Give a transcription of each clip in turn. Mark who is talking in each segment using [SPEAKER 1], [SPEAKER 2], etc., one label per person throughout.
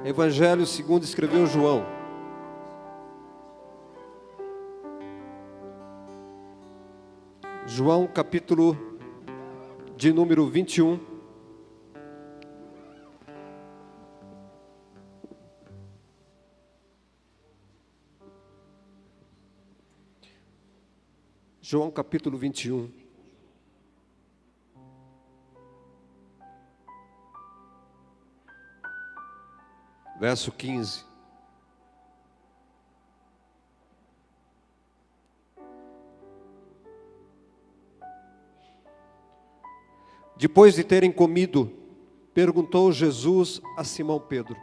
[SPEAKER 1] Evangelho segundo escreveu João. João capítulo de número 21. João capítulo 21. Verso 15. Depois de terem comido, perguntou Jesus a Simão Pedro: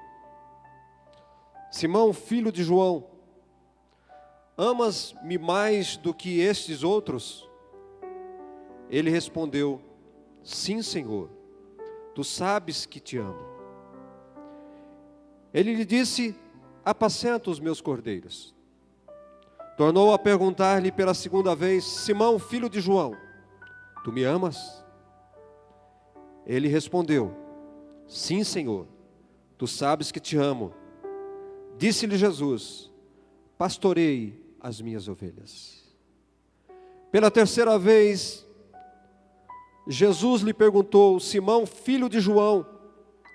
[SPEAKER 1] Simão, filho de João, amas-me mais do que estes outros? Ele respondeu: Sim, Senhor, tu sabes que te amo. Ele lhe disse: apacenta os meus cordeiros. Tornou a perguntar-lhe pela segunda vez: Simão, filho de João, tu me amas? Ele respondeu: Sim, Senhor, tu sabes que te amo. Disse-lhe Jesus: pastorei as minhas ovelhas. Pela terceira vez, Jesus lhe perguntou: Simão, filho de João,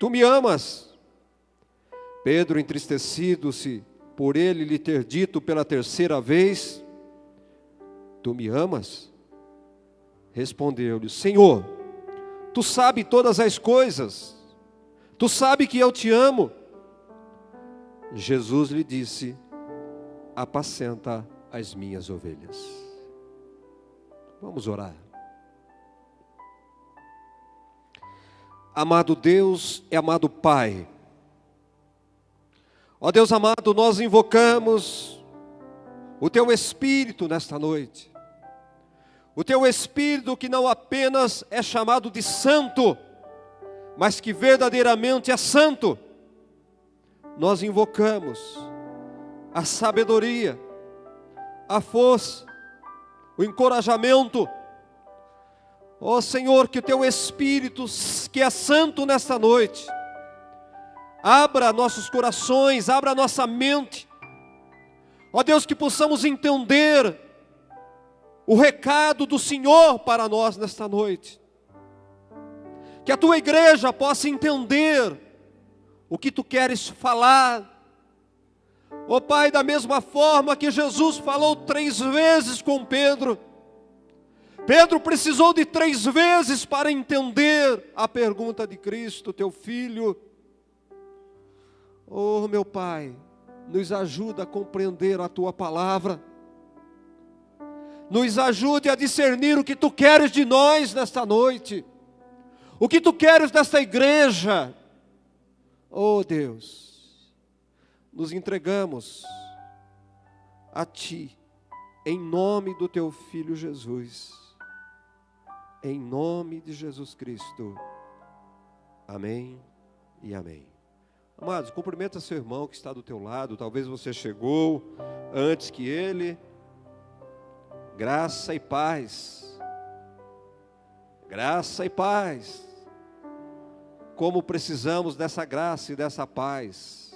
[SPEAKER 1] tu me amas? Pedro, entristecido-se por ele lhe ter dito pela terceira vez: tu me amas? Respondeu-lhe: Senhor, tu sabes todas as coisas, tu sabes que eu te amo. Jesus lhe disse: apacenta as minhas ovelhas. Vamos orar. Amado Deus e amado Pai, ó Deus amado, nós invocamos o Teu Espírito nesta noite. O Teu Espírito que não apenas é chamado de santo, mas que verdadeiramente é santo. Nós invocamos a sabedoria, a força, o encorajamento. Ó Senhor, que o Teu Espírito, que é santo nesta noite, abra nossos corações, abra nossa mente. Ó Deus, que possamos entender o recado do Senhor para nós nesta noite. Que a Tua igreja possa entender o que Tu queres falar. Ó Pai, da mesma forma que Jesus falou 3 vezes com Pedro, Pedro precisou de 3 vezes para entender a pergunta de Cristo, Teu Filho. Oh, meu Pai, nos ajuda a compreender a Tua palavra. Nos ajude a discernir o que Tu queres de nós nesta noite. O que Tu queres desta igreja. Oh Deus, nos entregamos a Ti, em nome do Teu Filho Jesus. Em nome de Jesus Cristo. Amém e amém. Amados, cumprimenta seu irmão que está do teu lado. Talvez você chegou antes que ele. Graça e paz. Graça e paz. Como precisamos dessa graça e dessa paz.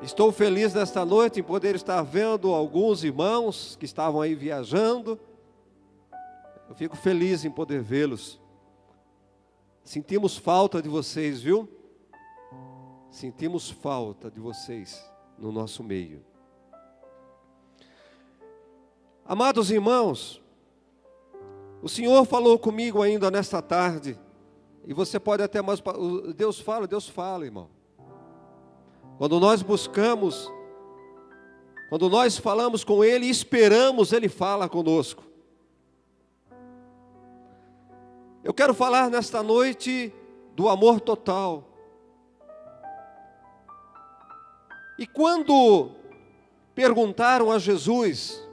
[SPEAKER 1] Estou feliz nesta noite em poder estar vendo alguns irmãos que estavam aí viajando. Eu fico feliz em poder vê-los. Sentimos falta de vocês, viu? Sentimos falta de vocês no nosso meio. Amados irmãos, o Senhor falou comigo ainda nesta tarde, e você pode até mais... Deus fala, irmão. Quando nós buscamos, quando nós falamos com Ele e esperamos, Ele fala conosco. Eu quero falar nesta noite do amor total. E quando perguntaram a Jesus,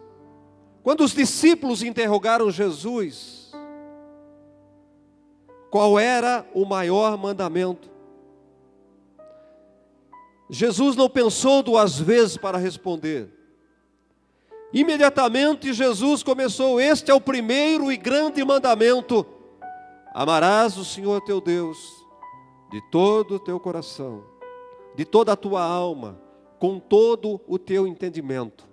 [SPEAKER 1] quando os discípulos interrogaram Jesus, qual era o maior mandamento? Jesus não pensou 2 vezes para responder. Imediatamente Jesus começou: este é o primeiro e grande mandamento. Amarás o Senhor teu Deus de todo o teu coração, de toda a tua alma, com todo o teu entendimento.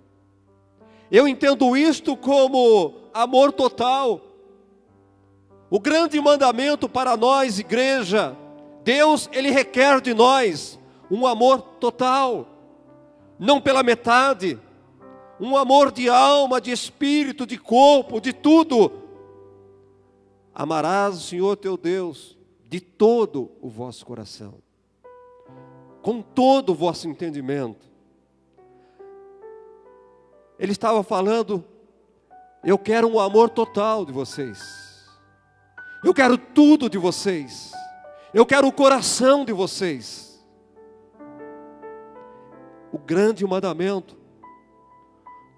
[SPEAKER 1] Eu entendo isto como amor total. O grande mandamento para nós, igreja, Deus, Ele requer de nós um amor total, não pela metade, um amor de alma, de espírito, de corpo, de tudo. Amarás o Senhor teu Deus de todo o vosso coração, com todo o vosso entendimento. Ele estava falando, eu quero um amor total de vocês, eu quero tudo de vocês, eu quero o coração de vocês. O grande mandamento,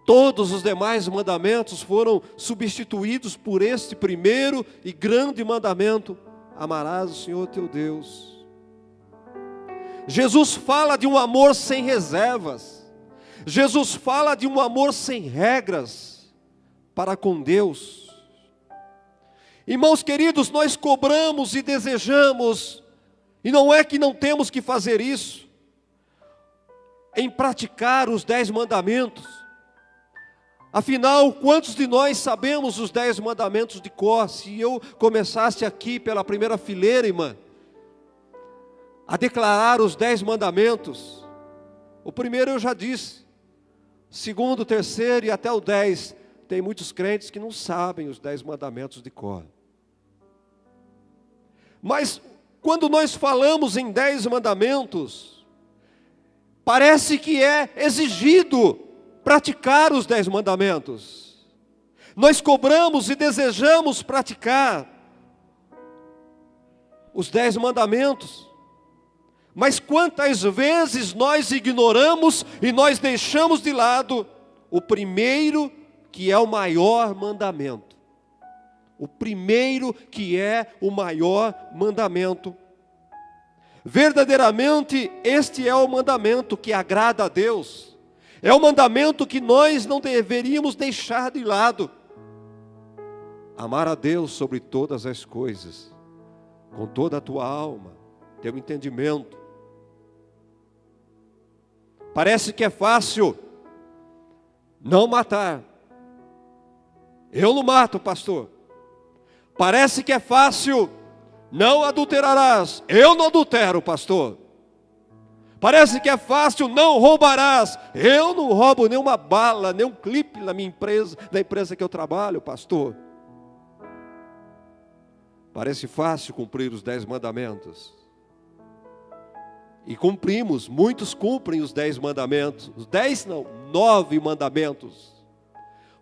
[SPEAKER 1] todos os demais mandamentos foram substituídos por este primeiro e grande mandamento: amarás o Senhor teu Deus. Jesus fala de um amor sem reservas. Jesus fala de um amor sem regras para com Deus. Irmãos queridos, nós cobramos e desejamos, e não é que não temos que fazer isso, em praticar os 10 mandamentos. Afinal, quantos de nós sabemos os 10 mandamentos de cor? Se eu começasse aqui pela primeira fileira, irmã, a declarar os 10 mandamentos, o primeiro eu já disse, o segundo, o terceiro e até o 10, tem muitos crentes que não sabem os 10 mandamentos de cor. Mas quando nós falamos em 10 mandamentos, parece que é exigido praticar os 10 mandamentos. Nós cobramos e desejamos praticar os 10 mandamentos. Mas quantas vezes nós ignoramos e nós deixamos de lado o primeiro, que é o maior mandamento. O primeiro, que é o maior mandamento. Verdadeiramente, este é o mandamento que agrada a Deus. É o mandamento que nós não deveríamos deixar de lado. Amar a Deus sobre todas as coisas, com toda a tua alma, teu entendimento. Parece que é fácil não matar. Eu não mato, pastor. Parece que é fácil não adulterarás. Eu não adultero, pastor. Parece que é fácil não roubarás. Eu não roubo nenhuma bala, nem um clipe na minha empresa, na empresa que eu trabalho, pastor. Parece fácil cumprir os 10 mandamentos. E cumprimos, muitos cumprem os 10 mandamentos. Os 10 não, 9 mandamentos.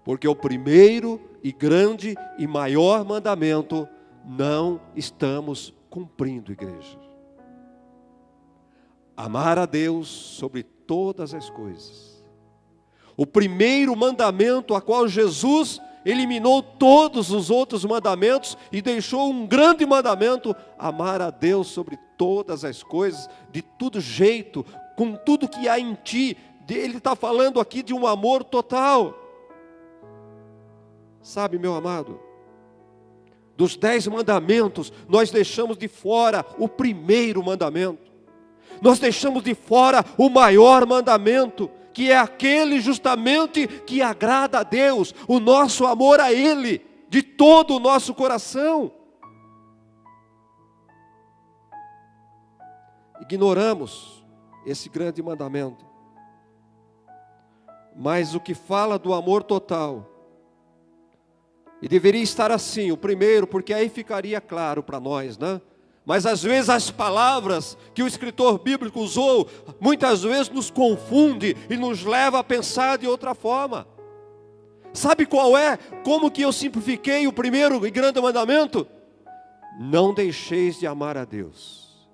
[SPEAKER 1] Porque o primeiro e grande e maior mandamento não estamos cumprindo, igreja. Amar a Deus sobre todas as coisas. O primeiro mandamento a qual Jesus eliminou todos os outros mandamentos e deixou um grande mandamento: amar a Deus sobre todas as coisas, de todo jeito, com tudo que há em ti. Ele está falando aqui de um amor total. Sabe, meu amado, dos 10 mandamentos, nós deixamos de fora o primeiro mandamento. Nós deixamos de fora o maior mandamento, que é aquele justamente que agrada a Deus, o nosso amor a Ele, de todo o nosso coração. Ignoramos esse grande mandamento. Mas o que fala do amor total, e deveria estar assim, o primeiro, porque aí ficaria claro para nós, né? Mas às vezes as palavras que o escritor bíblico usou, muitas vezes nos confunde e nos leva a pensar de outra forma. Sabe qual é? Como que eu simplifiquei o primeiro e grande mandamento? Não deixeis de amar a Deus.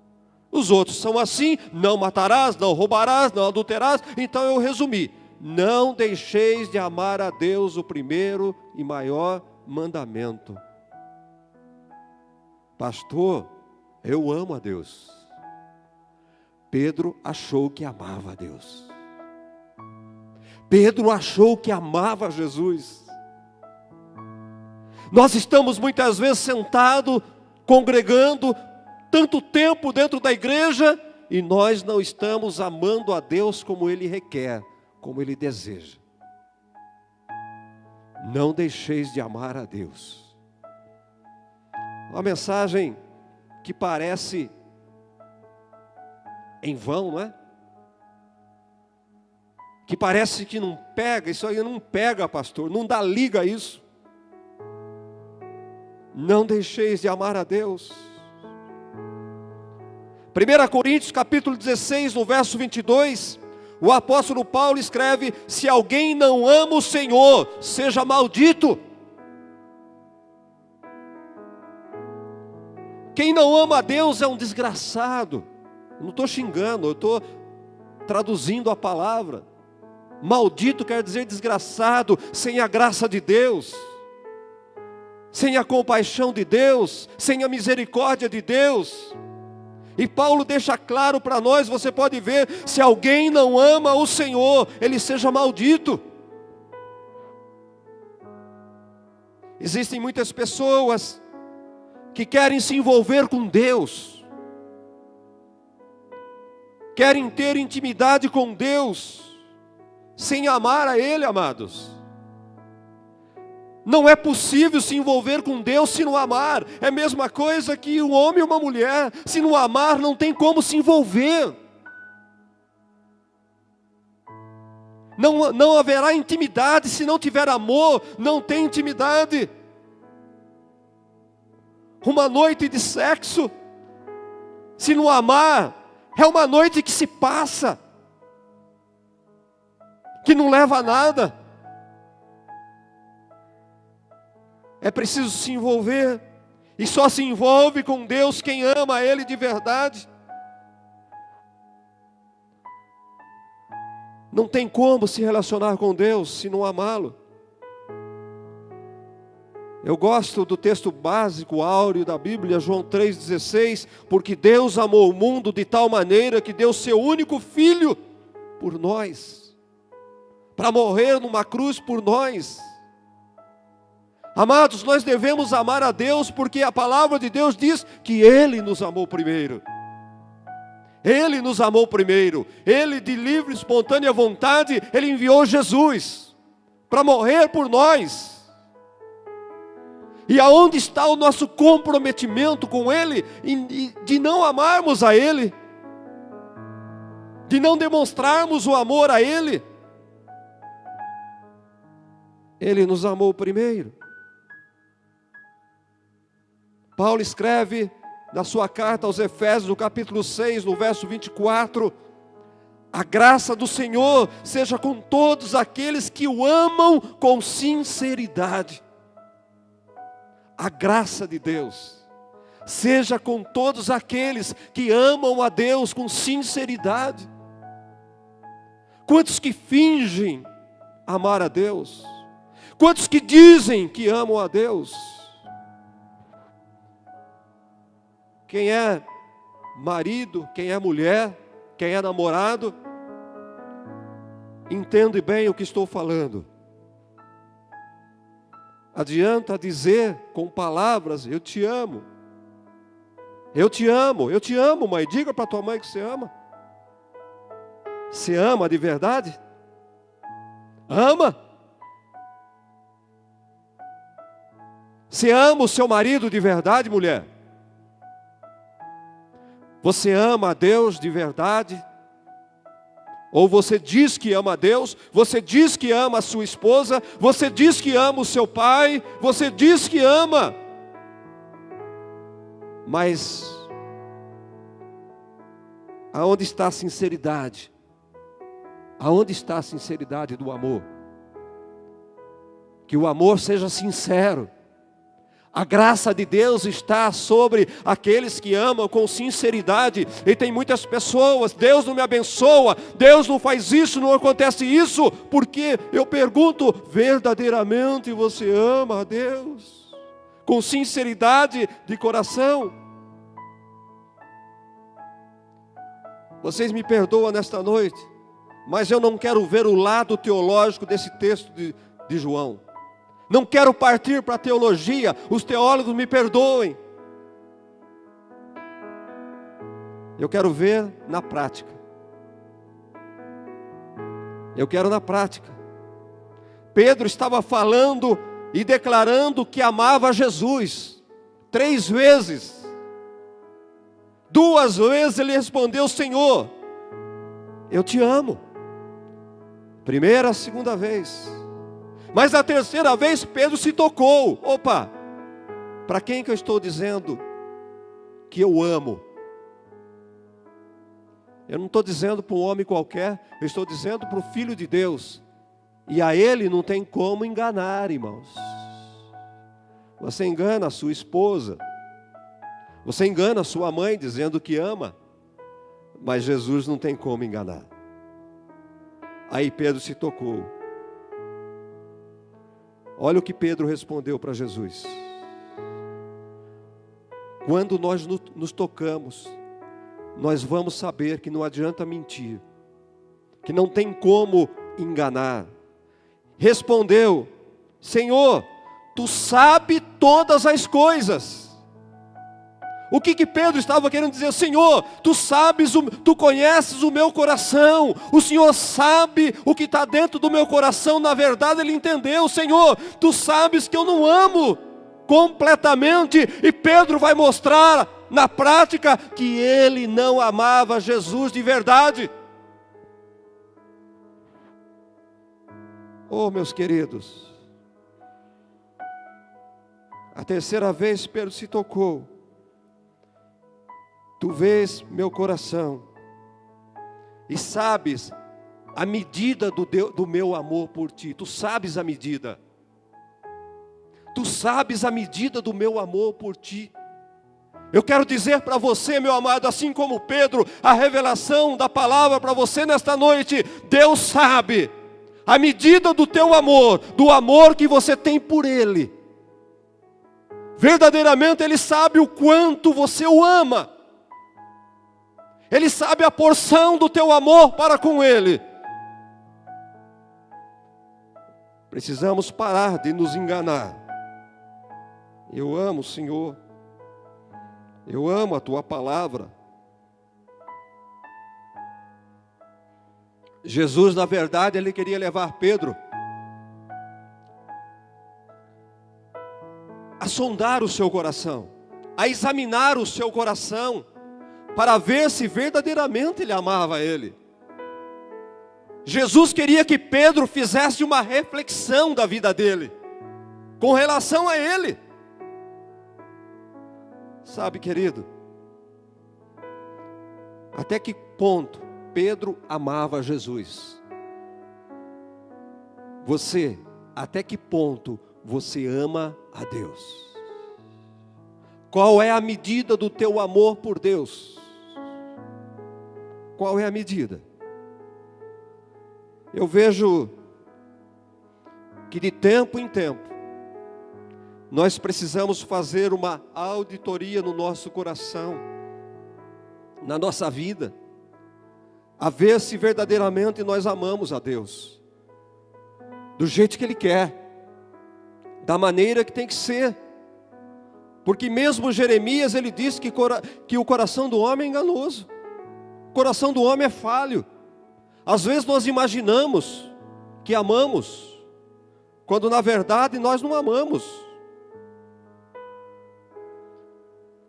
[SPEAKER 1] Os outros são assim: não matarás, não roubarás, não adulterarás. Então eu resumi: não deixeis de amar a Deus, o primeiro e maior mandamento. Pastor, eu amo a Deus. Pedro achou que amava a Deus. Pedro achou que amava Jesus. Nós estamos muitas vezes sentados congregando tanto tempo dentro da igreja e nós não estamos amando a Deus como Ele requer, como Ele deseja. Não deixeis de amar a Deus. Uma mensagem que parece em vão, não é? Que parece que não pega, isso aí não pega, pastor, não dá liga a isso. Não deixeis de amar a Deus. 1 Coríntios capítulo 16, no verso 22, o apóstolo Paulo escreve: se alguém não ama o Senhor, seja maldito. Quem não ama a Deus é um desgraçado. Não estou xingando, eu estou traduzindo a palavra. Maldito quer dizer desgraçado, sem a graça de Deus, sem a compaixão de Deus, sem a misericórdia de Deus. E Paulo deixa claro para nós, você pode ver, se alguém não ama o Senhor, ele seja maldito. Existem muitas pessoas que querem se envolver com Deus, querem ter intimidade com Deus, sem amar a Ele, amados. Não é possível se envolver com Deus se não amar. É a mesma coisa que um homem e uma mulher. Se não amar, não tem como se envolver. Não haverá intimidade se não tiver amor. Não tem intimidade. Uma noite de sexo, se não amar, é uma noite que se passa, que não leva a nada. É preciso se envolver, e só se envolve com Deus quem ama a Ele de verdade. Não tem como se relacionar com Deus se não amá-lo. Eu gosto do texto básico, áureo da Bíblia, João 3,16, porque Deus amou o mundo de tal maneira que deu seu único Filho por nós, para morrer numa cruz por nós. Amados, nós devemos amar a Deus porque a palavra de Deus diz que Ele nos amou primeiro. Ele nos amou primeiro. Ele, de livre e espontânea vontade, Ele enviou Jesus para morrer por nós. E aonde está o nosso comprometimento com Ele, de não amarmos a Ele, de não demonstrarmos o amor a Ele? Ele nos amou primeiro. Paulo escreve na sua carta aos Efésios, no capítulo 6, no verso 24, a graça do Senhor seja com todos aqueles que o amam com sinceridade. A graça de Deus seja com todos aqueles que amam a Deus com sinceridade. Quantos que fingem amar a Deus? Quantos que dizem que amam a Deus? Quem é marido, quem é mulher, quem é namorado, entende bem o que estou falando. Adianta dizer com palavras: eu te amo. Eu te amo, mãe. Diga para tua mãe que você ama. Você ama de verdade? Ama? Você ama o seu marido de verdade, mulher? Você ama a Deus de verdade? Ou você diz que ama a Deus, você diz que ama a sua esposa, você diz que ama o seu pai, você diz que ama, mas aonde está a sinceridade? Aonde está a sinceridade do amor? Que o amor seja sincero. A graça de Deus está sobre aqueles que amam com sinceridade. E tem muitas pessoas: Deus não me abençoa, Deus não faz isso, não acontece isso. Porque eu pergunto: verdadeiramente você ama a Deus? Com sinceridade de coração? Vocês me perdoam nesta noite, mas eu não quero ver o lado teológico desse texto de João. Não quero partir para a teologia, os teólogos me perdoem. Eu quero ver na prática. Eu quero na prática. Pedro estava falando e declarando que amava Jesus. 3 vezes. 2 vezes ele respondeu: Senhor, eu te amo. Primeira, segunda vez. Mas na terceira vez Pedro se tocou. Opa, para quem que eu estou dizendo que eu amo? Eu não estou dizendo para um homem qualquer, eu estou dizendo para o Filho de Deus. E a ele não tem como enganar, irmãos. Você engana a sua esposa, você engana a sua mãe dizendo que ama, mas Jesus não tem como enganar. Aí Pedro se tocou. Olha o que Pedro respondeu para Jesus. Quando nós nos tocamos, nós vamos saber que não adianta mentir, que não tem como enganar. Respondeu: Senhor, tu sabes todas as coisas. O que Pedro estava querendo dizer? Senhor, tu sabes, tu conheces o meu coração. O Senhor sabe o que está dentro do meu coração. Na verdade ele entendeu: Senhor, tu sabes que eu não amo completamente. E Pedro vai mostrar na prática que ele não amava Jesus de verdade. Oh, meus queridos, a terceira vez Pedro se tocou. Tu vês meu coração e sabes a medida do meu amor por ti. Tu sabes a medida. Tu sabes a medida do meu amor por ti. Eu quero dizer para você, meu amado, assim como Pedro, a revelação da palavra para você nesta noite: Deus sabe a medida do teu amor, do amor que você tem por Ele. Verdadeiramente Ele sabe o quanto você o ama. Ele sabe a porção do teu amor para com Ele. Precisamos parar de nos enganar. Eu amo o Senhor. Eu amo a tua palavra. Jesus, na verdade, ele queria levar Pedro a sondar o seu coração, a examinar o seu coração, para ver se verdadeiramente ele amava ele. Jesus queria que Pedro fizesse uma reflexão da vida dele, com relação a ele. Sabe, querido, até que ponto Pedro amava Jesus? Você, até que ponto você ama a Deus? Qual é a medida do teu amor por Deus? Qual é a medida? Eu vejo que de tempo em tempo nós precisamos fazer uma auditoria no nosso coração, na nossa vida, a ver se verdadeiramente nós amamos a Deus, do jeito que Ele quer, da maneira que tem que ser. Porque mesmo Jeremias, ele disse que o coração do homem é enganoso, o coração do homem é falho. Às vezes nós imaginamos que amamos, quando na verdade nós não amamos.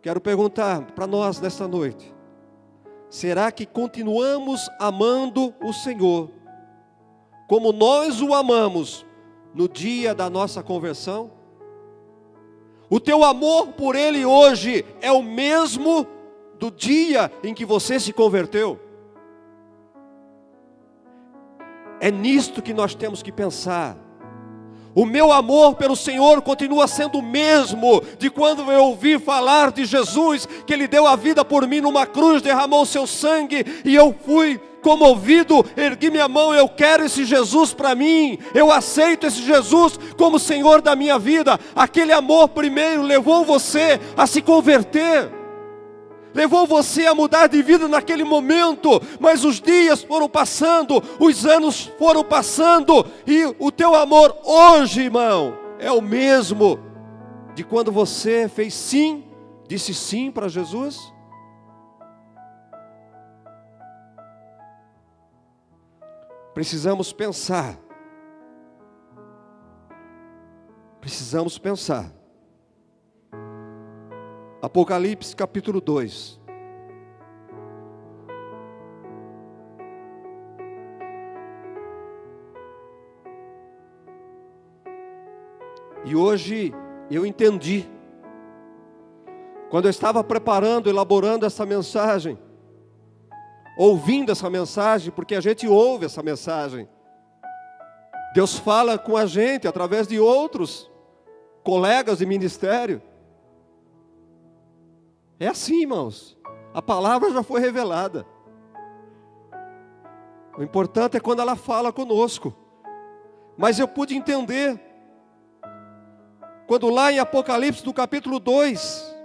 [SPEAKER 1] Quero perguntar para nós nesta noite: será que continuamos amando o Senhor como nós o amamos no dia da nossa conversão? O teu amor por Ele hoje é o mesmo do dia em que você se converteu? É nisto que nós temos que pensar. O meu amor pelo Senhor continua sendo o mesmo de quando eu ouvi falar de Jesus, que Ele deu a vida por mim numa cruz, derramou o seu sangue, e eu fui comovido, ergui minha mão: eu quero esse Jesus para mim, eu aceito esse Jesus como Senhor da minha vida. Aquele amor primeiro levou você a se converter, levou você a mudar de vida naquele momento, mas os dias foram passando, os anos foram passando, e o teu amor hoje, irmão, é o mesmo de quando você fez sim, disse sim para Jesus. precisamos pensar. Precisamos pensar. Apocalipse capítulo 2. E hoje eu entendi, quando eu estava preparando, elaborando essa mensagem, ouvindo essa mensagem, porque a gente ouve essa mensagem. Deus fala com a gente através de outros colegas de ministério. É assim, irmãos. A palavra já foi revelada. O importante é quando ela fala conosco. Mas eu pude entender, quando lá em Apocalipse, no capítulo 2,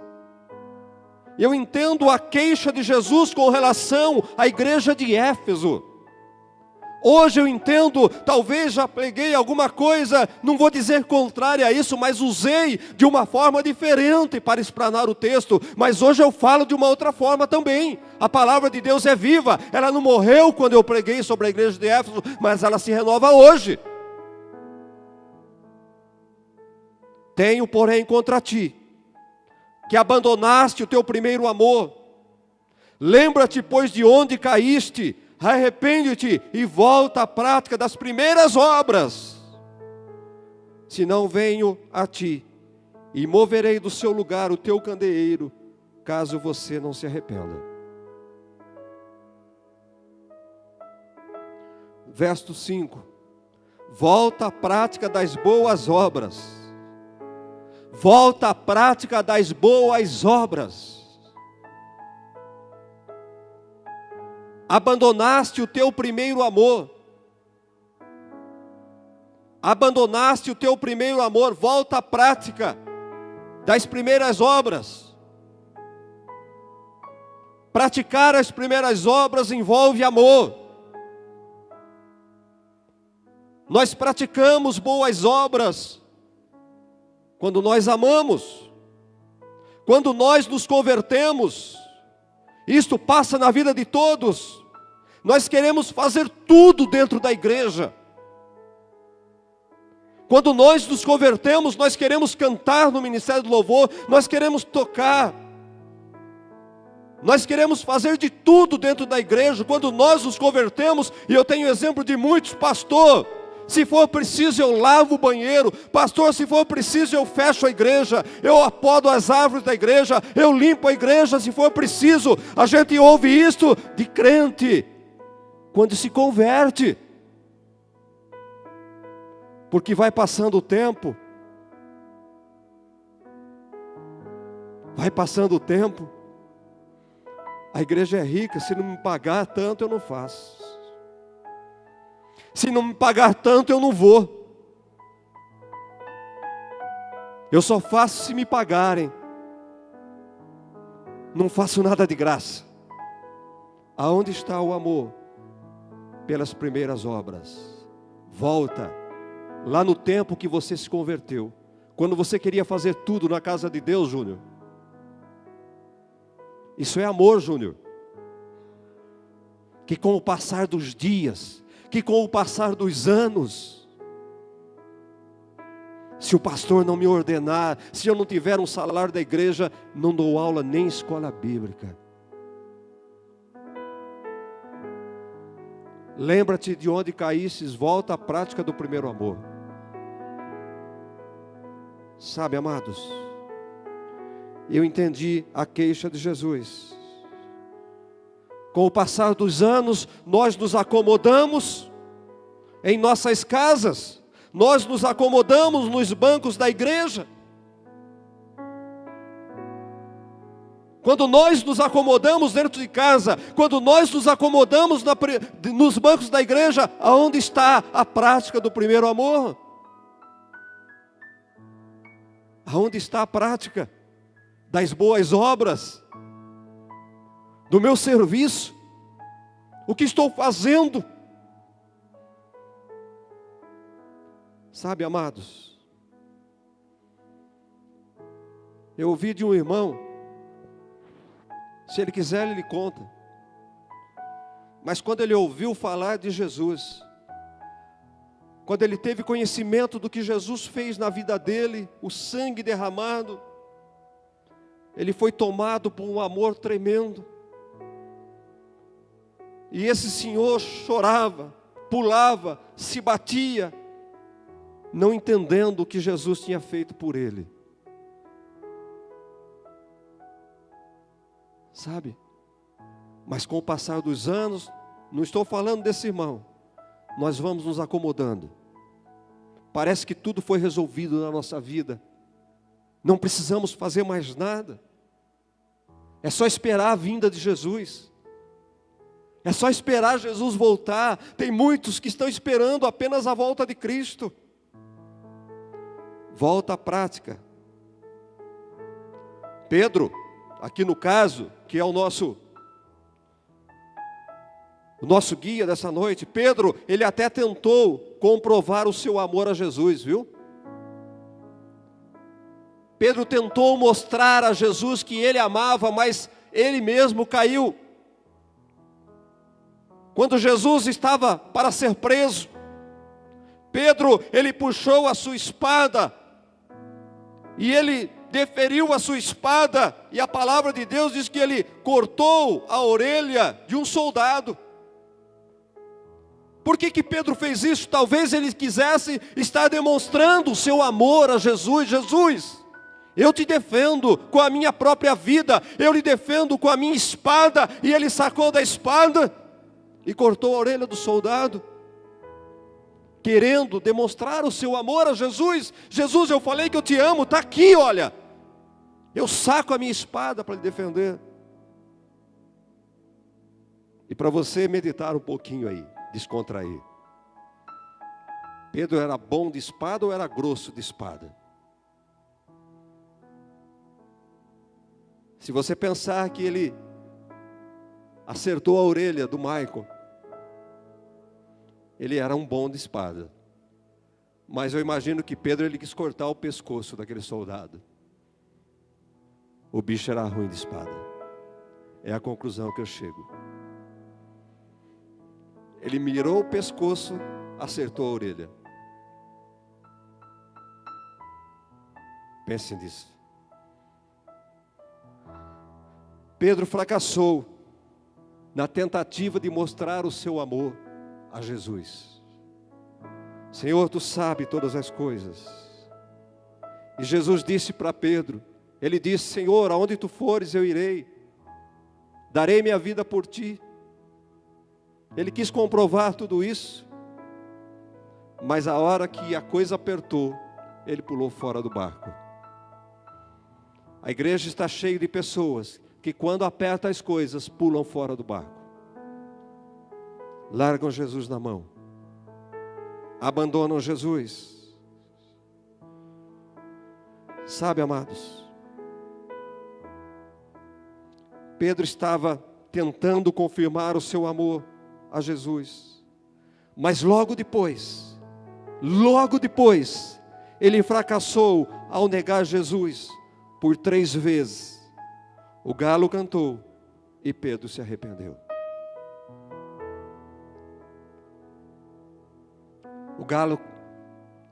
[SPEAKER 1] eu entendo a queixa de Jesus com relação à igreja de Éfeso. Hoje eu entendo, talvez já preguei alguma coisa, não vou dizer contrária a isso, mas usei de uma forma diferente para explanar o texto. Mas hoje eu falo de uma outra forma também. A palavra de Deus é viva, ela não morreu quando eu preguei sobre a igreja de Éfeso, mas ela se renova hoje. Tenho, porém, contra ti, que abandonaste o teu primeiro amor. Lembra-te, pois, de onde caíste, arrepende-te e volta à prática das primeiras obras. Senão venho a ti e moverei do seu lugar o teu candeeiro, caso você não se arrependa. Verso 5. Volta à prática das boas obras. Volta à prática das boas obras. Abandonaste o teu primeiro amor. Abandonaste o teu primeiro amor. Volta à prática das primeiras obras. Praticar as primeiras obras envolve amor. Nós praticamos boas obras quando nós amamos, quando nós nos convertemos. Isto passa na vida de todos. Nós queremos fazer tudo dentro da igreja. Quando nós nos convertemos, nós queremos cantar no ministério do louvor, nós queremos tocar, nós queremos fazer de tudo dentro da igreja. Quando nós nos convertemos, e eu tenho exemplo de muitos, pastor, se for preciso eu lavo o banheiro, pastor, se for preciso eu fecho a igreja, eu apodo as árvores da igreja, eu limpo a igreja, se for preciso. A gente ouve isto de crente quando se converte, porque vai passando o tempo, a igreja é rica, se não me pagar tanto eu não faço. Se não me pagar tanto, eu não vou. Eu só faço se me pagarem. Não faço nada de graça. Aonde está o amor? Pelas primeiras obras. Volta. Lá no tempo que você se converteu. Quando você queria fazer tudo na casa de Deus, Júnior. Isso é amor, Júnior. Que com o passar dos dias, que com o passar dos anos, se o pastor não me ordenar, se eu não tiver um salário da igreja, não dou aula nem em escola bíblica. Lembra-te de onde caísses, volta à prática do primeiro amor. Sabe, amados, eu entendi a queixa de Jesus. Com o passar dos anos, nós nos acomodamos em nossas casas, nós nos acomodamos nos bancos da igreja. Quando nós nos acomodamos dentro de casa, quando nós nos acomodamos nos bancos da igreja, aonde está a prática do primeiro amor? Aonde está a prática das boas obras? Do meu serviço? O que estou fazendo? Sabe, amados, eu ouvi de um irmão, se ele quiser ele conta, mas quando ele ouviu falar de Jesus, quando ele teve conhecimento do que Jesus fez na vida dele, o sangue derramado, ele foi tomado por um amor tremendo. E esse senhor chorava, pulava, se batia, não entendendo o que Jesus tinha feito por ele. Sabe? Mas com o passar dos anos, não estou falando desse irmão, nós vamos nos acomodando. Parece que tudo foi resolvido na nossa vida. Não precisamos fazer mais nada. É só esperar a vinda de Jesus. É só esperar Jesus voltar. Tem muitos que estão esperando apenas a volta de Cristo. Volta à prática. Pedro, aqui no caso, que é o nosso guia dessa noite, Pedro, ele até tentou comprovar o seu amor a Jesus, viu? Pedro tentou mostrar a Jesus que ele amava, mas ele mesmo caiu. Quando Jesus estava para ser preso, Pedro, ele puxou a sua espada, e ele deferiu a sua espada, e a palavra de Deus diz que ele cortou a orelha de um soldado. Por que Pedro fez isso? Talvez ele quisesse estar demonstrando o seu amor a Jesus. Jesus, eu te defendo com a minha própria vida, eu lhe defendo com a minha espada. E ele sacou da espada e cortou a orelha do soldado, querendo demonstrar o seu amor a Jesus. Jesus, eu falei que eu te amo, está aqui, olha. Eu saco a minha espada para lhe defender. E para você meditar um pouquinho aí, descontrair. Pedro era bom de espada ou era grosso de espada? Se você pensar que ele acertou a orelha do Michael, ele era um bom de espada. Mas eu imagino que Pedro, ele quis cortar o pescoço daquele soldado. O bicho era ruim de espada. É a conclusão que eu chego. Ele mirou o pescoço, acertou a orelha. Pense nisso. Pedro fracassou na tentativa de mostrar o seu amor a Jesus. Senhor, tu sabes todas as coisas. E Jesus disse para Pedro, ele disse, Senhor, aonde tu fores eu irei, darei minha vida por ti. Ele quis comprovar tudo isso, mas a hora que a coisa apertou, ele pulou fora do barco. A igreja está cheia de pessoas que quando aperta as coisas, pulam fora do barco. Largam Jesus na mão. Abandonam Jesus. Sabe, amados, Pedro estava tentando confirmar o seu amor a Jesus, mas logo depois, ele fracassou ao negar Jesus por 3 vezes. O galo cantou e Pedro se arrependeu. O galo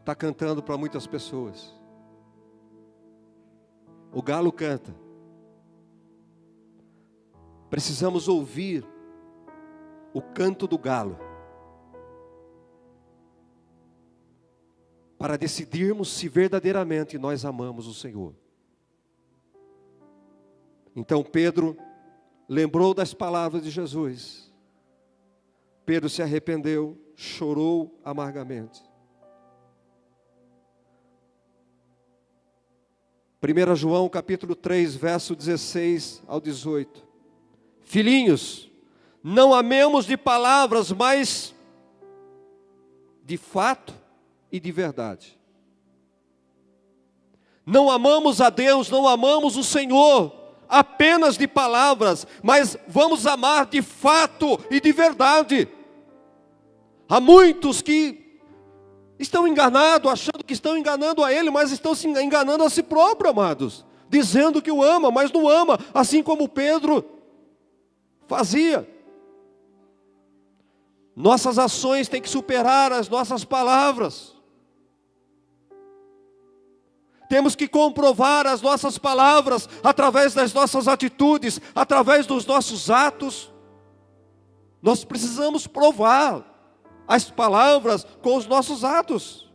[SPEAKER 1] está cantando para muitas pessoas. O galo canta. Precisamos ouvir o canto do galo para decidirmos se verdadeiramente nós amamos o Senhor. Então Pedro lembrou das palavras de Jesus. Pedro se arrependeu, chorou amargamente. 1 João capítulo 3, verso 16 ao 18. Filhinhos, não amemos de palavras, mas de fato e de verdade. Não amamos a Deus, não amamos o Senhor apenas de palavras, mas vamos amar de fato e de verdade. Há muitos que estão enganados, achando que estão enganando a Ele, mas estão se enganando a si próprio, amados, dizendo que o ama, mas não ama, assim como Pedro fazia. Nossas ações têm que superar as nossas palavras. Temos que comprovar as nossas palavras através das nossas atitudes, através dos nossos atos. Nós precisamos provar as palavras com os nossos atos.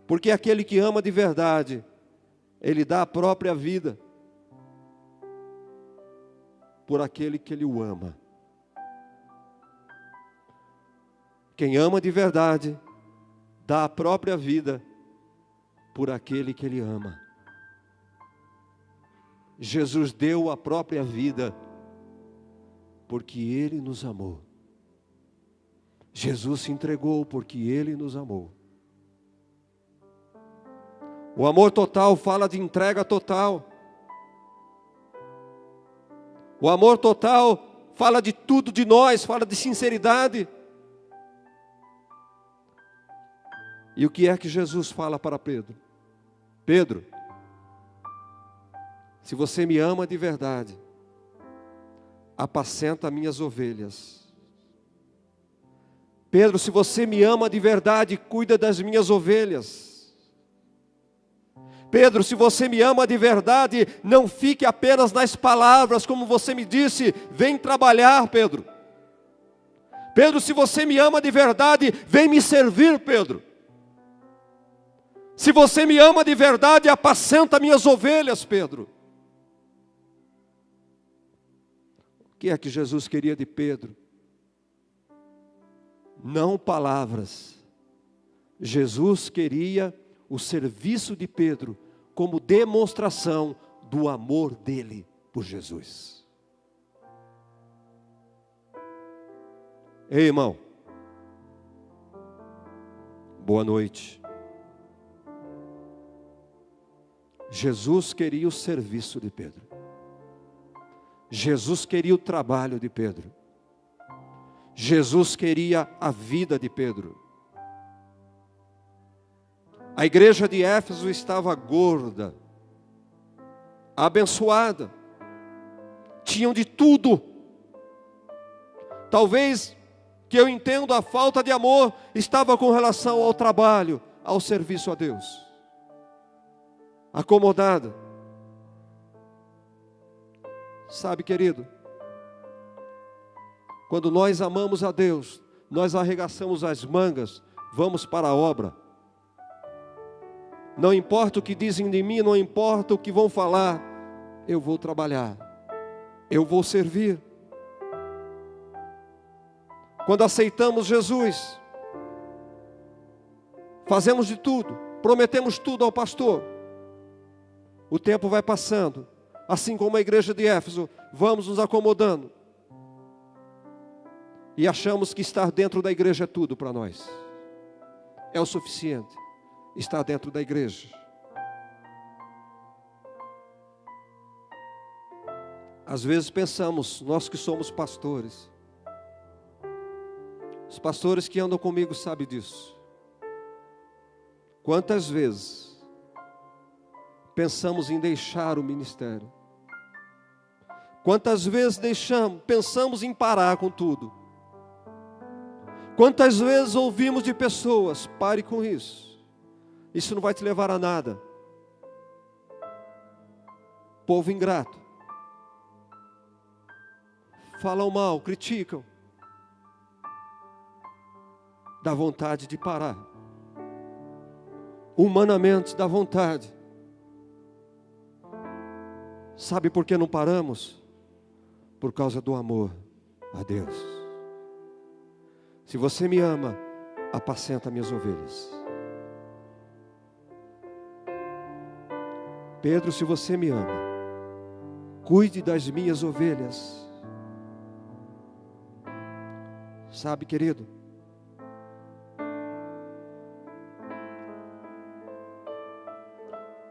[SPEAKER 1] Porque aquele que ama de verdade, ele dá a própria vida por aquele que ele o ama. Quem ama de verdade, dá a própria vida por aquele que ele ama. Jesus deu a própria vida porque ele nos amou. Jesus se entregou porque ele nos amou. O amor total fala de entrega total. O amor total fala de tudo de nós, fala de sinceridade. E o que é que Jesus fala para Pedro? Pedro, se você me ama de verdade, apacenta minhas ovelhas. Pedro, se você me ama de verdade, cuida das minhas ovelhas. Pedro, se você me ama de verdade, não fique apenas nas palavras, como você me disse, vem trabalhar, Pedro. Pedro, se você me ama de verdade, vem me servir, Pedro. Se você me ama de verdade, apacenta minhas ovelhas, Pedro. O que é que Jesus queria de Pedro? Não palavras. Jesus queria o serviço de Pedro como demonstração do amor dele por Jesus. Ei, irmão. Boa noite. Jesus queria o serviço de Pedro. Jesus queria o trabalho de Pedro. Jesus queria a vida de Pedro. A igreja de Éfeso estava gorda, abençoada, tinham de tudo. Talvez, que eu entendo, a falta de amor estava com relação ao trabalho, ao serviço a Deus. Acomodada. Sabe, querido, quando nós amamos a Deus, nós arregaçamos as mangas, vamos para a obra. Não importa o que dizem de mim, não importa o que vão falar, eu vou trabalhar, eu vou servir. Quando aceitamos Jesus, fazemos de tudo, prometemos tudo ao pastor. O tempo vai passando, assim como a igreja de Éfeso, vamos nos acomodando. E achamos que estar dentro da igreja é tudo para nós. É o suficiente, estar dentro da igreja. Às vezes pensamos, nós que somos pastores, os pastores que andam comigo sabem disso. Quantas vezes pensamos em deixar o ministério? Quantas vezes pensamos em parar com tudo? Quantas vezes ouvimos de pessoas, pare com isso, isso não vai te levar a nada. Povo ingrato. Falam mal, criticam. Dá vontade de parar. Humanamente dá vontade. Sabe por que não paramos? Por causa do amor a Deus. Se você me ama, apacenta minhas ovelhas. Pedro, se você me ama, cuide das minhas ovelhas. Sabe, querido,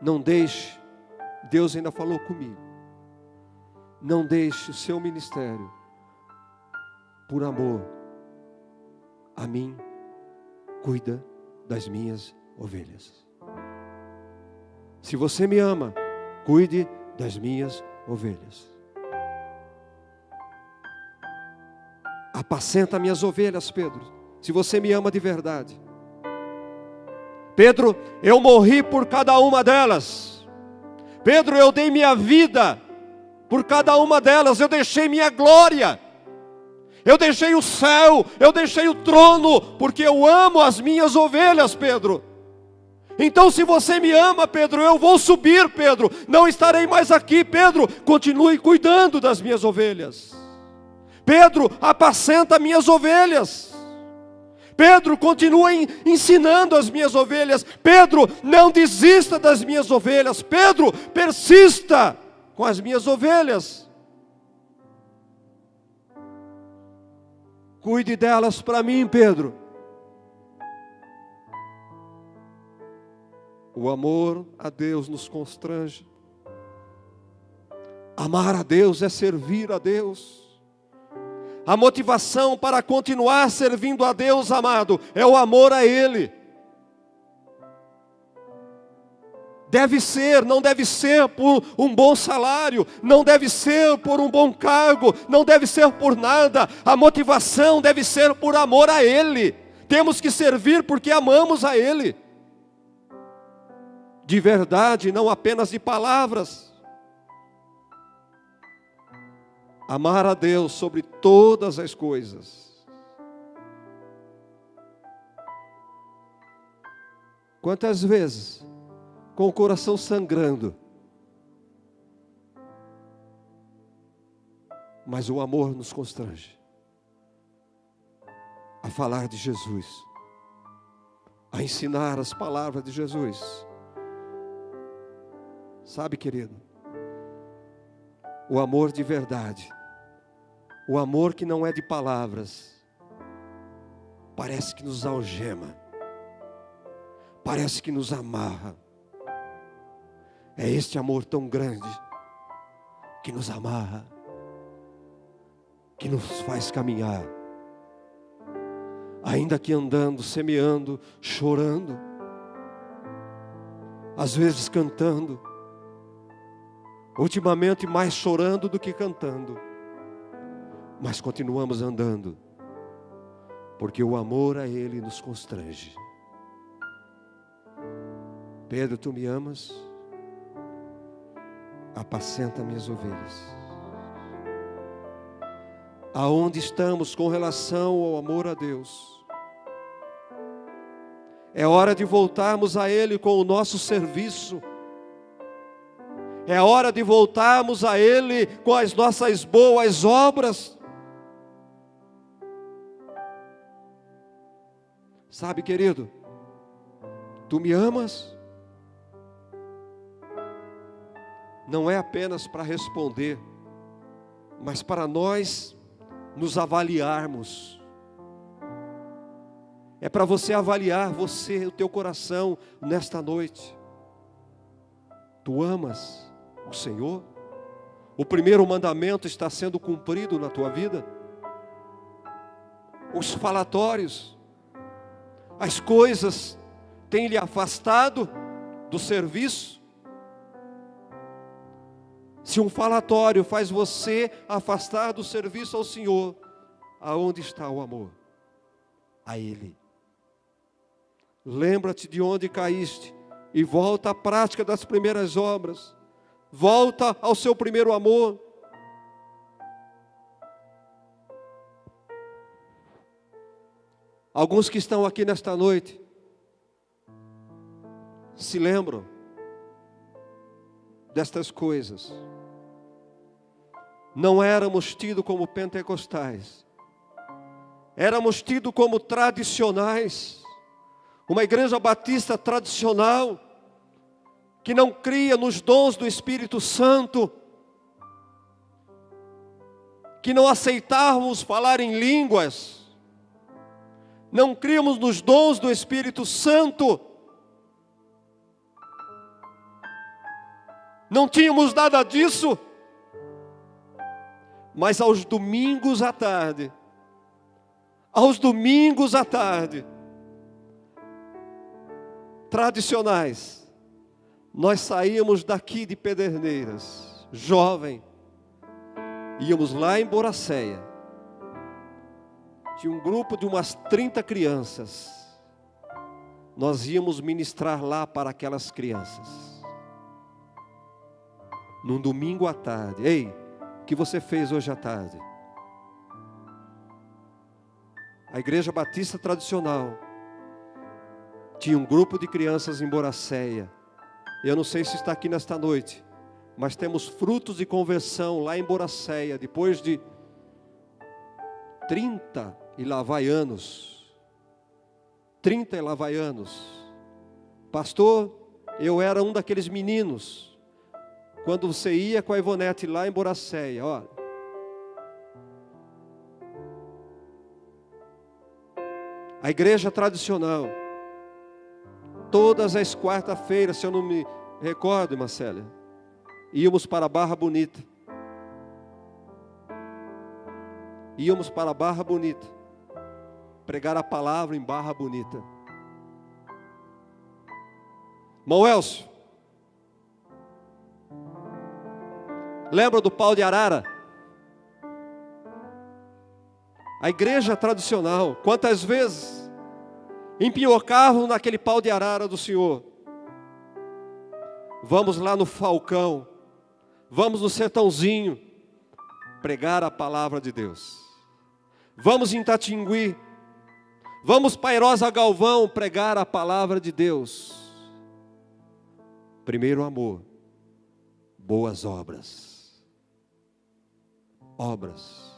[SPEAKER 1] não deixe, Deus ainda falou comigo, não deixe o seu ministério, por amor a mim, cuida das minhas ovelhas. Se você me ama, cuide das minhas ovelhas. apacenta minhas ovelhas, Pedro, se você me ama de verdade. Pedro, eu morri por cada uma delas. Pedro, eu dei minha vida por cada uma delas, eu deixei minha glória, eu deixei o céu, eu deixei o trono, porque eu amo as minhas ovelhas, Pedro. Então se você me ama, Pedro, eu vou subir, Pedro, não estarei mais aqui, Pedro, continue cuidando das minhas ovelhas. Pedro, apacenta minhas ovelhas. Pedro, continua ensinando as minhas ovelhas. Pedro, não desista das minhas ovelhas. Pedro, persista com as minhas ovelhas. Cuide delas para mim, Pedro. O amor a Deus nos constrange. Amar a Deus é servir a Deus. A motivação para continuar servindo a Deus, amado, é o amor a Ele. Deve ser, não deve ser por um bom salário, não deve ser por um bom cargo, não deve ser por nada. A motivação deve ser por amor a Ele. Temos que servir porque amamos a Ele. De verdade, não apenas de palavras. Amar a Deus sobre todas as coisas. Quantas vezes, com o coração sangrando, mas o amor nos constrange a falar de Jesus, a ensinar as palavras de Jesus. Sabe, querido, o amor de verdade, o amor que não é de palavras, parece que nos algema, parece que nos amarra. É este amor tão grande que nos amarra, que nos faz caminhar, ainda que andando, semeando, chorando, às vezes cantando, ultimamente mais chorando do que cantando, mas continuamos andando, porque o amor a Ele nos constrange. Pedro, tu me amas? Apacenta minhas ovelhas. Aonde estamos com relação ao amor a Deus? É hora de voltarmos a Ele com o nosso serviço. É hora de voltarmos a Ele com as nossas boas obras. Sabe, querido, tu me amas? Não é apenas para responder, mas para nós nos avaliarmos. É para você avaliar você, o teu coração nesta noite. Tu amas o Senhor? O primeiro mandamento está sendo cumprido na tua vida? Os falatórios, as coisas têm lhe afastado do serviço? Se um falatório faz você afastar do serviço ao Senhor, aonde está o amor? A Ele. Lembra-te de onde caíste e volta à prática das primeiras obras. Volta ao seu primeiro amor. Alguns que estão aqui nesta noite se lembram destas coisas. Não éramos tidos como pentecostais, éramos tidos como tradicionais, uma igreja batista tradicional, que não cria nos dons do Espírito Santo, que não aceitávamos falar em línguas, não criamos nos dons do Espírito Santo, não tínhamos nada disso. Mas aos domingos à tarde, tradicionais, nós saíamos daqui de Pederneiras, jovem, íamos lá em Boracéia, Tinha um grupo de umas 30 crianças. Nós íamos ministrar lá para aquelas crianças. Num domingo à tarde. Ei, o que você fez hoje à tarde? A Igreja Batista Tradicional tinha um grupo de crianças em Boracéia. Eu não sei se está aqui nesta noite, mas temos frutos de conversão lá em Boracéia, depois de 30 e lá vai anos. 30 e lá vai anos. Pastor, eu era um daqueles meninos, quando você ia com a Ivonete lá em Boracéia, ó. A igreja tradicional, todas as quarta-feiras, se eu não me recordo, Marcélia, íamos para Barra Bonita. Íamos para Barra Bonita, pregar a palavra em Barra Bonita. Irmão Elcio, lembra do pau de arara? A igreja tradicional, quantas vezes empinhocavam naquele pau de arara do Senhor. Vamos lá no Falcão, vamos no Sertãozinho, pregar a palavra de Deus. Vamos em Itatingui, vamos para Airosa Galvão, pregar a palavra de Deus. Primeiro amor, boas obras. Obras.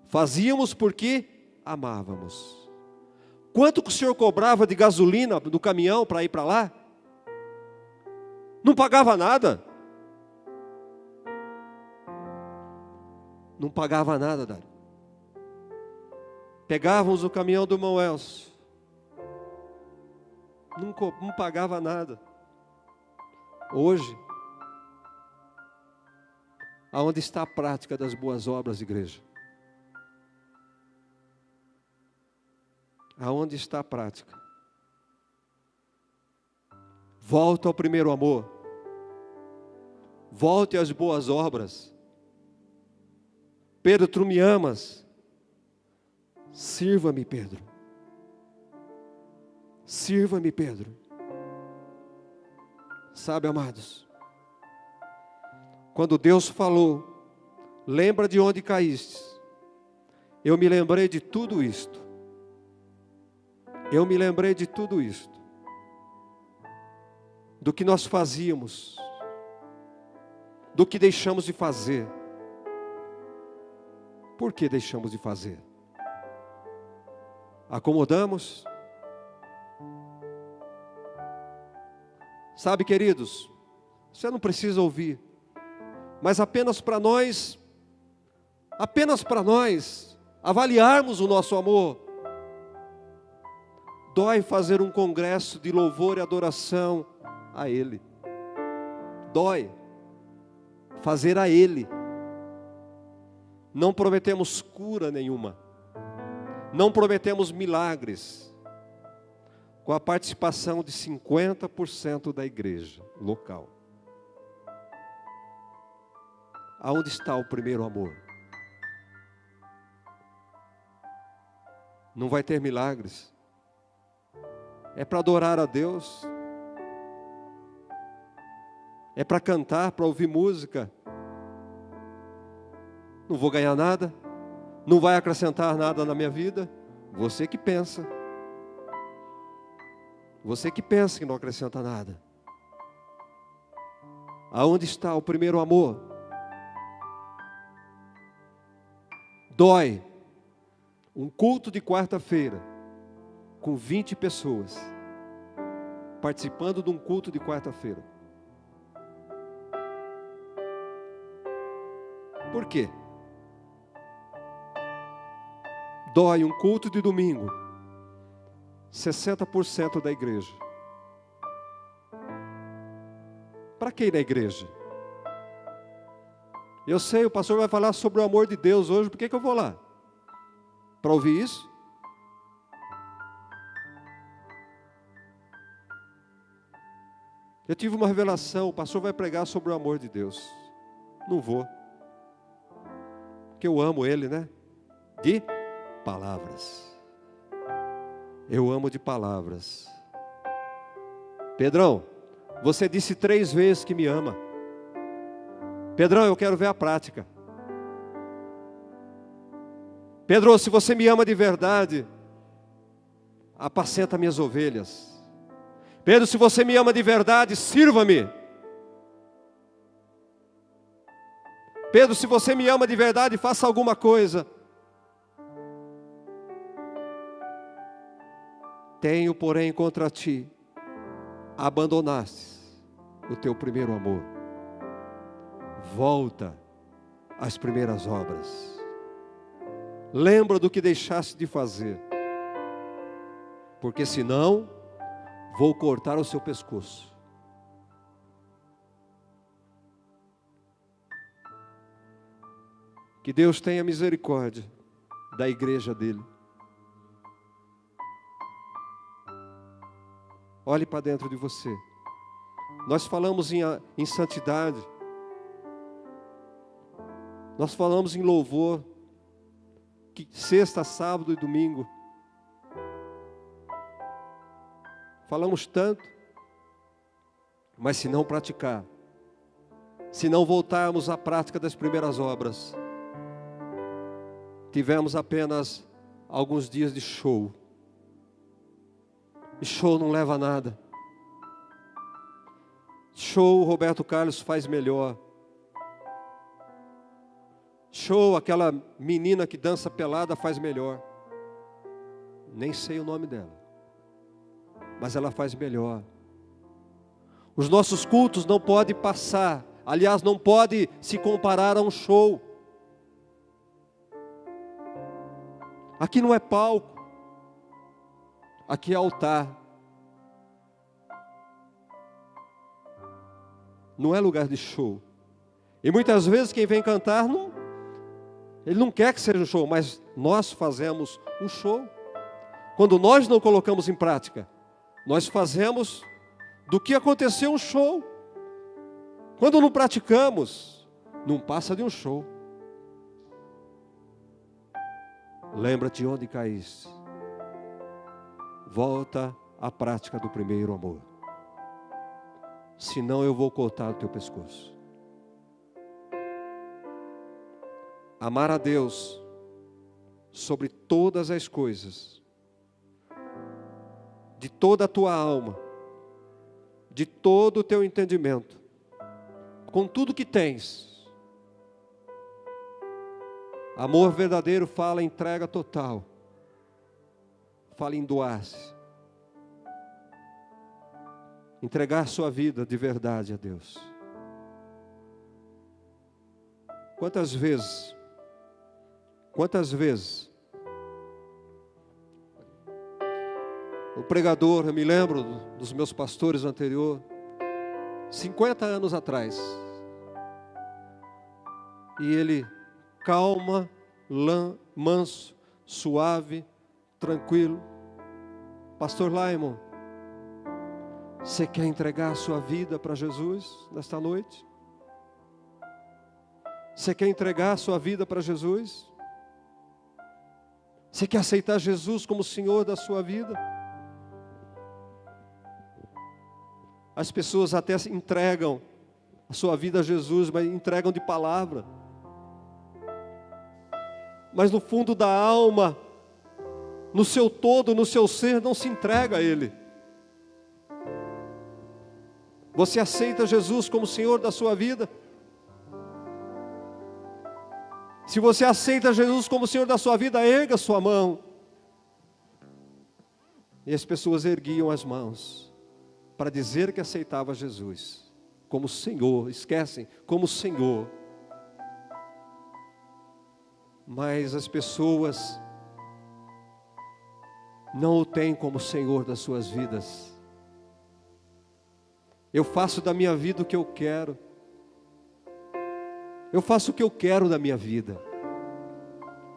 [SPEAKER 1] Fazíamos porque amávamos. Quanto que o senhor cobrava de gasolina do caminhão para ir para lá? Não pagava nada. Não pagava nada, Dário. Pegávamos o caminhão do irmão Elcio. Não pagava nada. Hoje, aonde está a prática das boas obras, igreja? Aonde está a prática? Volta ao primeiro amor. Volte às boas obras. Pedro, tu me amas. Sirva-me, Pedro. Sirva-me, Pedro. Sabe, amados, quando Deus falou, lembra de onde caíste, eu me lembrei de tudo isto. Eu me lembrei de tudo isto. Do que nós fazíamos, do que deixamos de fazer. Por que deixamos de fazer? Acomodamos? Sabe, queridos, você não precisa ouvir, mas apenas para nós avaliarmos o nosso amor. Dói fazer um congresso de louvor e adoração a Ele. Dói fazer a Ele. Não prometemos cura nenhuma. Não prometemos milagres. Com a participação de 50% da igreja local. Aonde está o primeiro amor? Não vai ter milagres. É para adorar a Deus. É para cantar, para ouvir música. Não vou ganhar nada. Não vai acrescentar nada na minha vida. Você que pensa. Você que pensa que não acrescenta nada. Aonde está o primeiro amor? Dói. Um culto de quarta-feira, com 20 pessoas, participando de um culto de quarta-feira. Por quê? Dói um culto de domingo, 60% da igreja. Para que ir na igreja? Eu sei, o pastor vai falar sobre o amor de Deus hoje, por que eu vou lá? Para ouvir isso? Eu tive uma revelação, o pastor vai pregar sobre o amor de Deus. Não vou. Porque eu amo ele, né? De palavras. Eu amo de palavras. Pedrão, você disse 3 vezes que me ama. Pedrão, eu quero ver a prática. Pedro, se você me ama de verdade, apacenta minhas ovelhas. Pedro, se você me ama de verdade, sirva-me. Pedro, se você me ama de verdade, faça alguma coisa. Tenho, porém, contra ti, abandonaste o teu primeiro amor. Volta às primeiras obras. Lembra do que deixaste de fazer, porque senão vou cortar o seu pescoço. Que Deus tenha misericórdia da igreja dele. Olhe para dentro de você. Nós falamos em santidade. Nós falamos em louvor. Que sexta, sábado e domingo. Falamos tanto. Mas se não praticar, se não voltarmos à prática das primeiras obras, tivemos apenas alguns dias de show. E show não leva a nada. Show, Roberto Carlos faz melhor. Show, aquela menina que dança pelada faz melhor. Nem sei o nome dela, mas ela faz melhor. Os nossos cultos não podem passar, aliás, não pode se comparar a um show. Aqui não é palco, aqui é altar. Não é lugar de show. E muitas vezes quem vem cantar, ele não quer que seja um show, mas nós fazemos um show. Quando nós não colocamos em prática, nós fazemos do que aconteceu um show. Quando não praticamos, não passa de um show. Lembra-te onde caíste. Volta à prática do primeiro amor. Senão eu vou cortar o teu pescoço. Amar a Deus sobre todas as coisas, de toda a tua alma, de todo o teu entendimento, com tudo que tens. Amor verdadeiro fala em entrega total, fala em doar-se, entregar sua vida de verdade a Deus. Quantas vezes o pregador, eu me lembro dos meus pastores anteriores, 50 anos atrás, e ele calma, manso, suave, tranquilo. Pastor Laimon, você quer entregar a sua vida para Jesus nesta noite? Você quer entregar a sua vida para Jesus? Você quer aceitar Jesus como Senhor da sua vida? As pessoas até entregam a sua vida a Jesus, mas entregam de palavra. Mas no fundo da alma, no seu todo, no seu ser, não se entrega a Ele. Você aceita Jesus como Senhor da sua vida? Se você aceita Jesus como Senhor da sua vida, erga sua mão. E as pessoas erguiam as mãos para dizer que aceitava Jesus como Senhor, esquecem, como Senhor. Mas as pessoas não o têm como Senhor das suas vidas. Eu faço da minha vida o que eu quero. Eu faço o que eu quero da minha vida.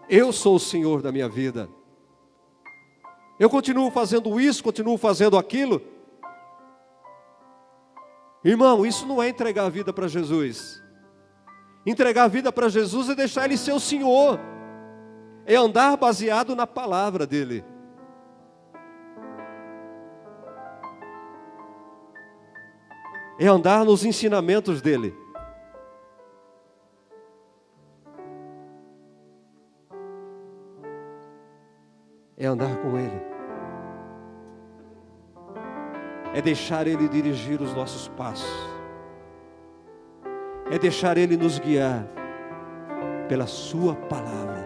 [SPEAKER 1] Eu sou o Senhor da minha vida. Eu continuo fazendo isso, continuo fazendo aquilo. Irmão, isso não é entregar a vida para Jesus. Entregar a vida para Jesus é deixar Ele ser o Senhor. é andar baseado na palavra dEle. É andar nos ensinamentos dEle. É andar com Ele. É deixar Ele dirigir os nossos passos. É deixar Ele nos guiar pela sua palavra.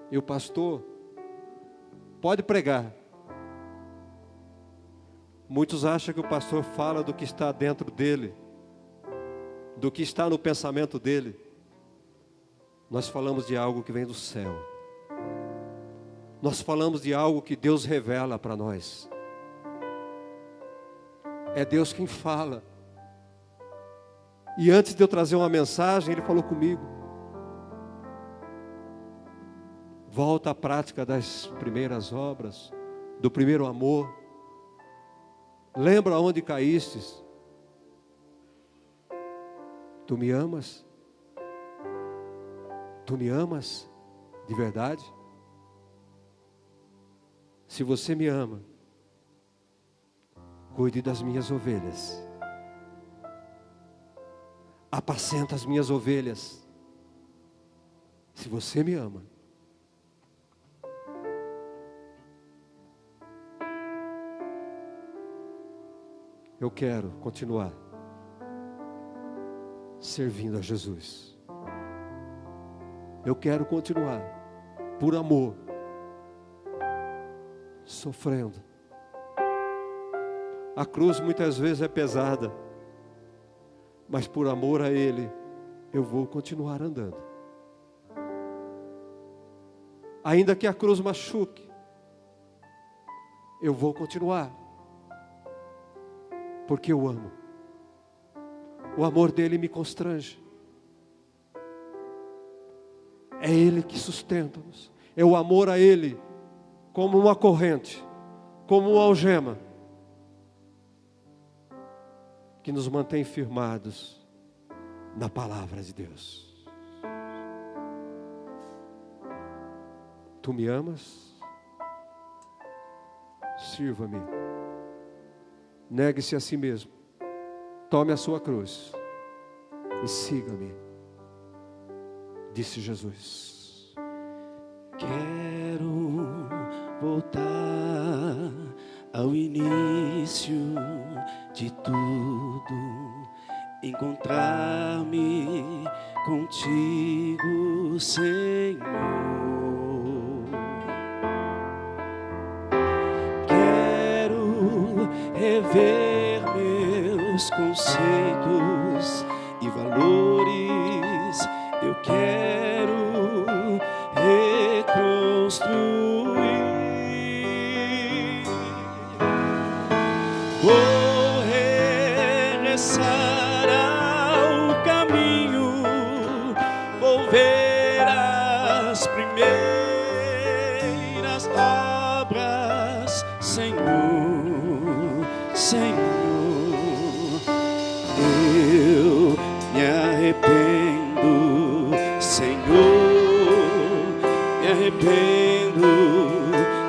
[SPEAKER 1] E o pastor pode pregar. Muitos acham que o pastor fala do que está dentro dele, do que está no pensamento dele. Nós falamos de algo que vem do céu. Nós falamos de algo que Deus revela para nós. É Deus quem fala. E antes de eu trazer uma mensagem, Ele falou comigo: volta à prática das primeiras obras, do primeiro amor. Lembra onde caístes. Tu me amas? Tu me amas de verdade? Se você me ama, cuide das minhas ovelhas. Apacenta as minhas ovelhas. Se você me ama. Eu quero continuar servindo a Jesus. Eu quero continuar por amor, sofrendo. A cruz muitas vezes é pesada, mas por amor a Ele, eu vou continuar andando. Ainda que a cruz machuque, eu vou continuar, porque eu amo. O amor dele me constrange. É Ele que sustenta-nos. É o amor a Ele, como uma corrente, como uma algema, que nos mantém firmados na palavra de Deus. Tu me amas? Sirva-me. Negue-se a si mesmo. Tome a sua cruz e siga-me, disse Jesus.
[SPEAKER 2] Quero voltar ao início de tudo, encontrar-me contigo, Senhor. Quero rever meus conceitos e valores. Eu quero reconstruir. Vou regressar ao caminho, vou ver as primeiras obras, Senhor, Senhor. Eu me arrependo, Senhor, me arrependo,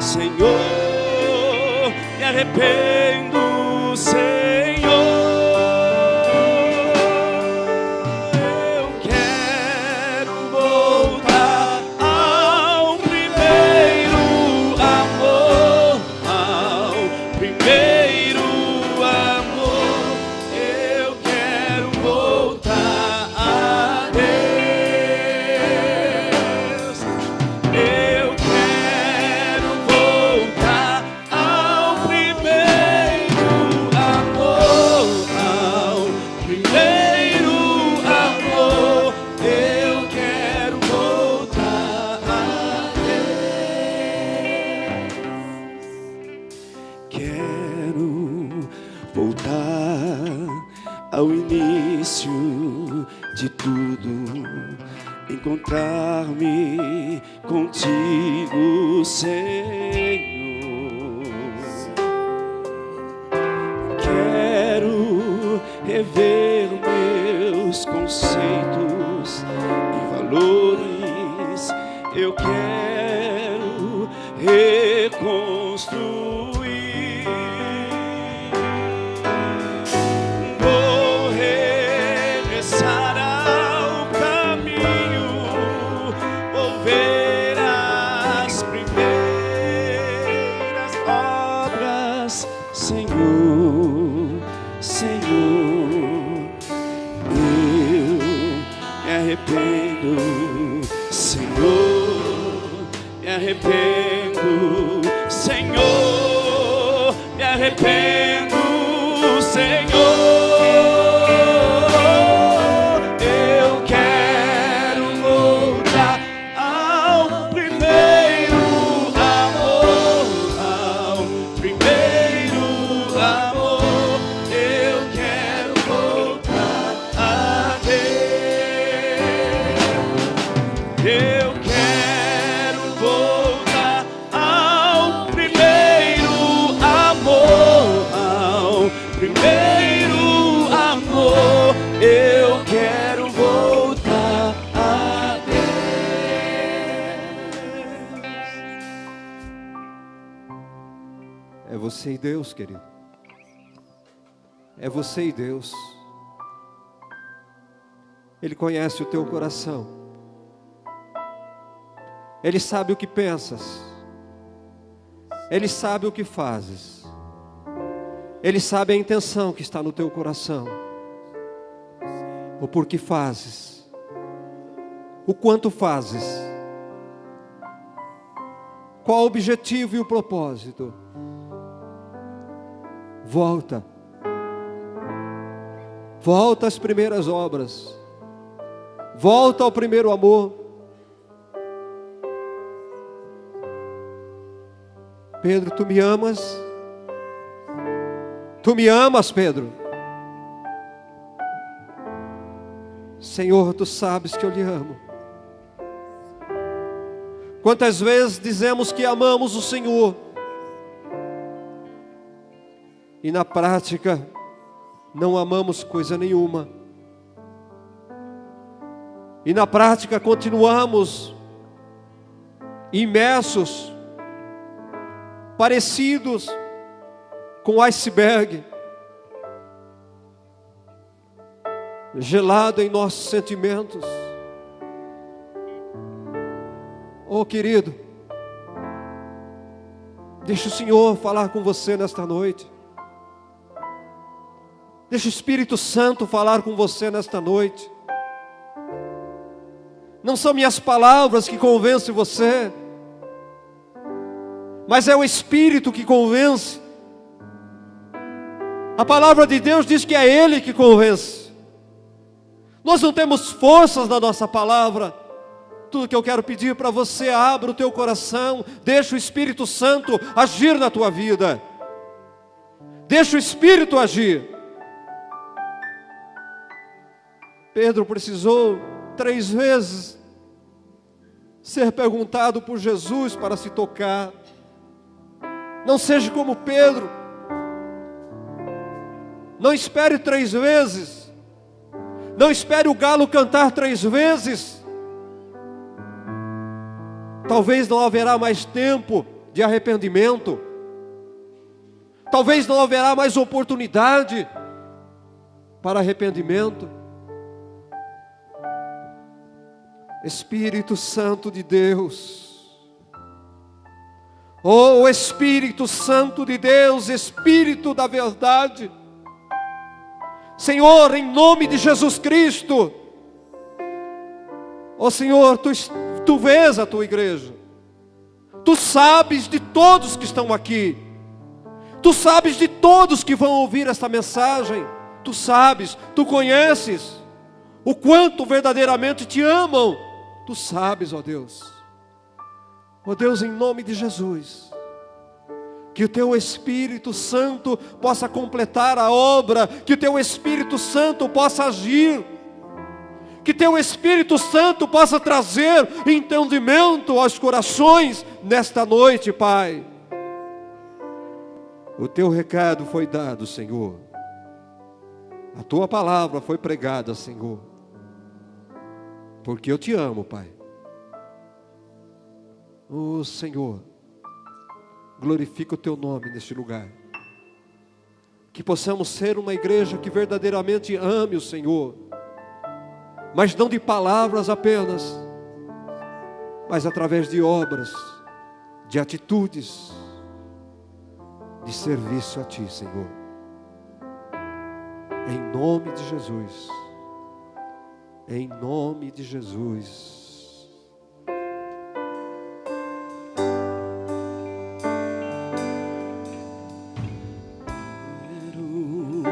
[SPEAKER 2] Senhor, me arrependo, Senhor. Eu quero voltar ao primeiro amor, ao primeiro amor. Eu quero voltar a Deus. Eu quero voltar ao primeiro amor, ao primeiro amor. Eu quero voltar a Deus. Quero voltar ao início de tudo, encontrar-me contigo, Senhor. Quero rever eu quero reconstruir. Vou regressar ao caminho, vou ver as primeiras obras, Senhor, Senhor. Eu me arrependo, Senhor, me arrependo, Senhor, me arrependo, Senhor. Eu quero voltar ao primeiro amor, ao primeiro amor. Eu quero voltar a Deus. Eu quero voltar ao primeiro amor, ao primeiro amor. Eu quero voltar a Deus.
[SPEAKER 1] É você e Deus, querido. É você e Deus. Ele conhece o teu coração. Ele sabe o que pensas. Ele sabe o que fazes. Ele sabe a intenção que está no teu coração. O porquê fazes. O quanto fazes. Qual o objetivo e o propósito. Volta. Volta às primeiras obras. Volta ao primeiro amor. Pedro, tu me amas? Tu me amas, Pedro? Senhor, tu sabes que eu lhe amo. Quantas vezes dizemos que amamos o Senhor e na prática não amamos coisa nenhuma. E na prática continuamos imersos, parecidos com iceberg, gelado em nossos sentimentos. Oh, querido, deixa o Senhor falar com você nesta noite. Deixa o Espírito Santo falar com você nesta noite. Não são minhas palavras que convencem você, mas é o Espírito que convence. A palavra de Deus diz que é Ele que convence. Nós não temos forças na nossa palavra. Tudo que eu quero pedir para você, abra o teu coração, deixa o Espírito Santo agir na tua vida. Deixa o Espírito agir. Pedro precisou 3 vezes ser perguntado por Jesus para se tocar. Não seja como Pedro. Não espere 3 vezes. Não espere o galo cantar 3 vezes. Talvez não haverá mais tempo de arrependimento. Talvez não haverá mais oportunidade para arrependimento. Espírito Santo de Deus, oh Espírito Santo de Deus, Espírito da verdade, Senhor, em nome de Jesus Cristo, oh Senhor, Tu vês a Tua igreja, Tu sabes de todos que estão aqui, Tu sabes de todos que vão ouvir esta mensagem, Tu sabes, Tu conheces o quanto verdadeiramente Te amam. Tu sabes, ó Deus. Ó Deus, em nome de Jesus, que o Teu Espírito Santo possa completar a obra, que o Teu Espírito Santo possa agir, que Teu Espírito Santo possa trazer entendimento aos corações nesta noite, Pai. O Teu recado foi dado, Senhor. A Tua palavra foi pregada, Senhor. Porque eu Te amo, Pai. Oh Senhor, glorifica o teu nome neste lugar. Que possamos ser uma igreja que verdadeiramente ame o Senhor, mas não de palavras apenas, mas através de obras, de atitudes, de serviço a Ti, Senhor. Em nome de Jesus. Em nome de Jesus.